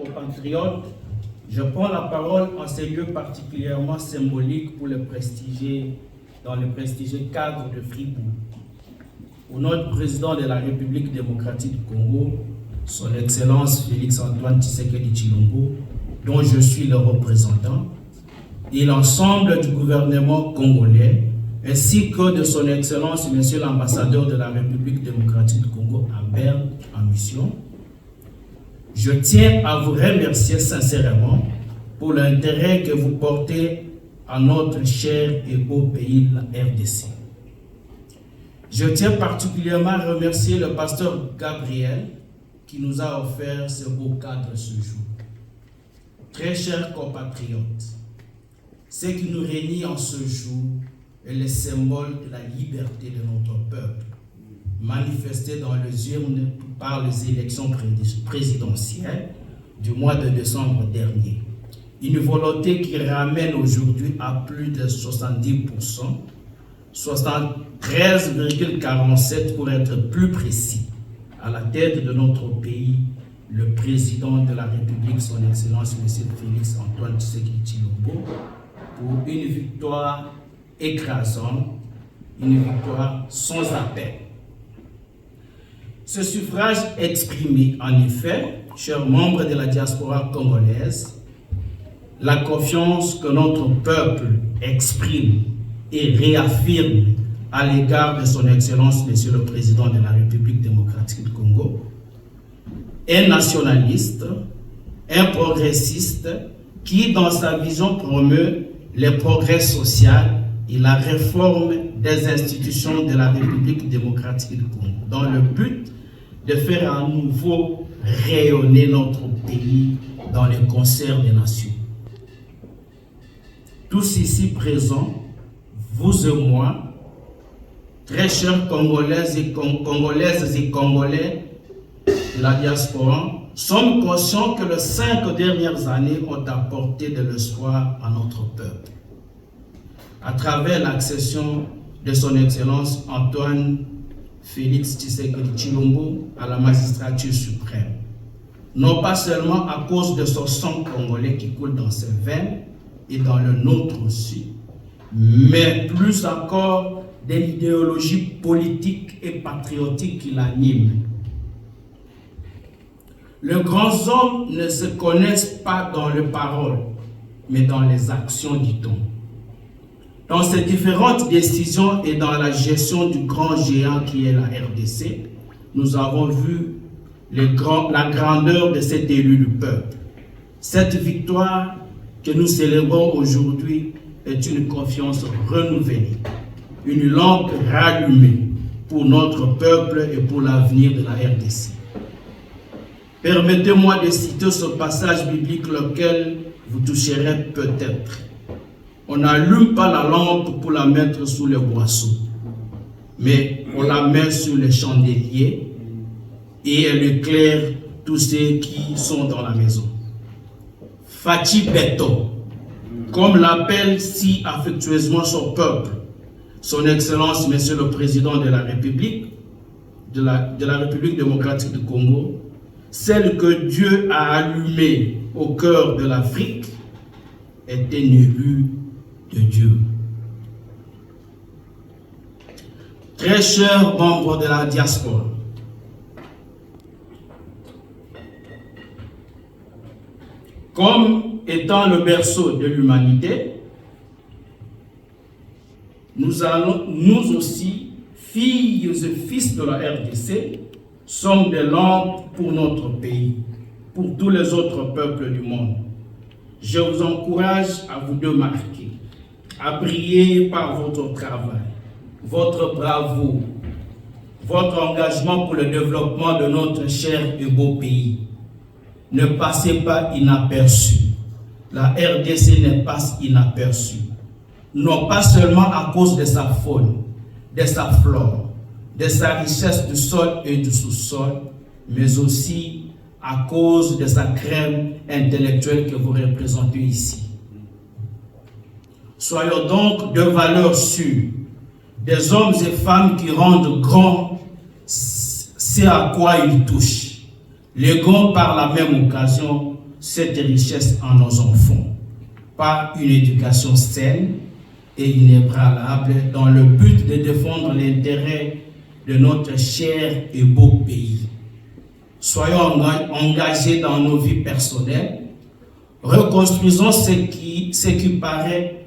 Compatriotes, je prends la parole en ces lieux particulièrement symboliques pour le prestigier, dans le prestigieux cadre de Fribourg, où notre président de la République démocratique du Congo, son Excellence Félix-Antoine Tshisekedi Tshilombo, dont je suis le représentant, et l'ensemble du gouvernement congolais, ainsi que de son Excellence Monsieur l'ambassadeur de la République démocratique du Congo à Berne en mission, je tiens à vous remercier sincèrement pour l'intérêt que vous portez à notre cher et beau pays, la RDC. Je tiens particulièrement à remercier le pasteur Gabriel qui nous a offert ce beau cadre ce jour. Très chers compatriotes, ce qui nous réunit en ce jour est le symbole de la liberté de notre peuple, manifesté dans les urnes par les élections présidentielles du mois de décembre dernier. Une volonté qui ramène aujourd'hui à plus de 70%, 73,47% pour être plus précis, à la tête de notre pays, le président de la République, son Excellence, M. Félix-Antoine Tshisekedi Tshilombo, pour une victoire écrasante, une victoire sans appel. Ce suffrage exprimé, en effet, chers membres de la diaspora congolaise, la confiance que notre peuple exprime et réaffirme à l'égard de son Excellence, Monsieur le Président de la République démocratique du Congo, un nationaliste, un progressiste qui, dans sa vision, promeut le progrès social et la réforme des institutions de la République démocratique du Congo, dans le but de faire à nouveau rayonner notre pays dans le concert des nations. Tous ici présents, vous et moi, très chers Congolaises et Congolais de la diaspora, sommes conscients que les 5 dernières années ont apporté de l'espoir à notre peuple. À travers l'accession de son Excellence Antoine Félix Tshisekedi Tshilombo à la magistrature suprême. Non pas seulement à cause de son sang congolais qui coule dans ses veines et dans le nôtre aussi, mais plus encore de l'idéologie politique et patriotique qui l'anime. Les grands hommes ne se connaissent pas dans les paroles, mais dans les actions, dit-on. Dans ces différentes décisions et dans la gestion du grand géant qui est la RDC, nous avons vu la grandeur de cet élu du peuple. Cette victoire que nous célébrons aujourd'hui est une confiance renouvelée, une lampe rallumée pour notre peuple et pour l'avenir de la RDC. Permettez-moi de citer ce passage biblique lequel vous toucherez peut-être. On n'allume pas la lampe pour la mettre sous le boisseau, mais on la met sur le chandelier et elle éclaire tous ceux qui sont dans la maison. Fati Beto, comme l'appelle si affectueusement son peuple, son Excellence, Monsieur le Président de la République, de la République démocratique du Congo, celle que Dieu a allumée au cœur de l'Afrique, est un élu de Dieu. Très chers membres de la diaspora, comme étant le berceau de l'humanité, nous aussi, filles et fils de la RDC, sommes des lampes pour notre pays, pour tous les autres peuples du monde. Je vous encourage à vous démarquer, à briller par votre travail, votre bravoure, votre engagement pour le développement de notre cher et beau pays. Ne passez pas inaperçu. La RDC ne passe inaperçue. Non pas seulement à cause de sa faune, de sa flore, de sa richesse du sol et du sous-sol, mais aussi à cause de sa crème intellectuelle que vous représentez ici. Soyons donc de valeurs sûres, des hommes et femmes qui rendent grand ce à quoi ils touchent, léguant par la même occasion cette richesse à nos enfants par une éducation saine et inébranlable dans le but de défendre l'intérêt de notre cher et beau pays. Soyons engagés dans nos vies personnelles, reconstruisons ce qui paraissait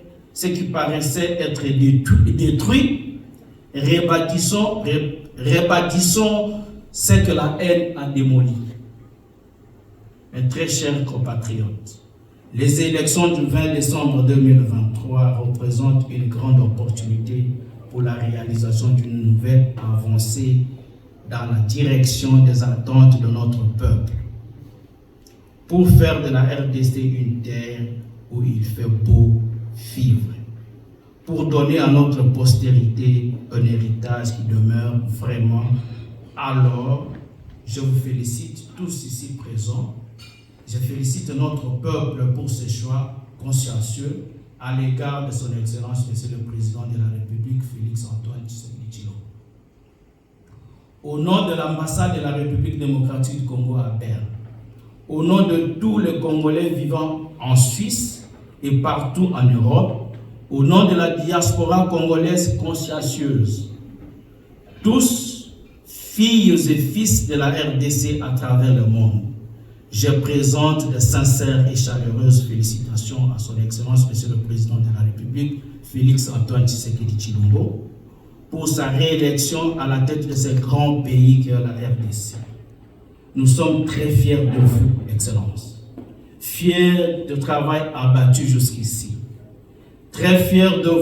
être détruit, rebâtissons ce que la haine a démoli. Mes très chers compatriotes, les élections du 20 décembre 2023 représentent une grande opportunité pour la réalisation d'une nouvelle avancée dans la direction des attentes de notre peuple, pour faire de la RDC une terre où il fait beau vivre, pour donner à notre postérité un héritage qui demeure vraiment. Alors, je vous félicite tous ici présents. Je félicite notre peuple pour ce choix consciencieux à l'égard de son Excellence, Monsieur le Président de la République, Félix-Antoine Tshisekedi Tshilombo. Au nom de l'ambassade de la République démocratique du Congo à Berne, au nom de tous les Congolais vivant en Suisse et partout en Europe, au nom de la diaspora congolaise consciencieuse, tous, filles et fils de la RDC à travers le monde, je présente de sincères et chaleureuses félicitations à son Excellence, Monsieur le Président de la République, Félix-Antoine Tshisekedi Tshilombo, pour sa réélection à la tête de ce grand pays qu'est la RDC. Nous sommes très fiers de vous, Excellence. Fiers du travail abattu jusqu'ici. Très fiers de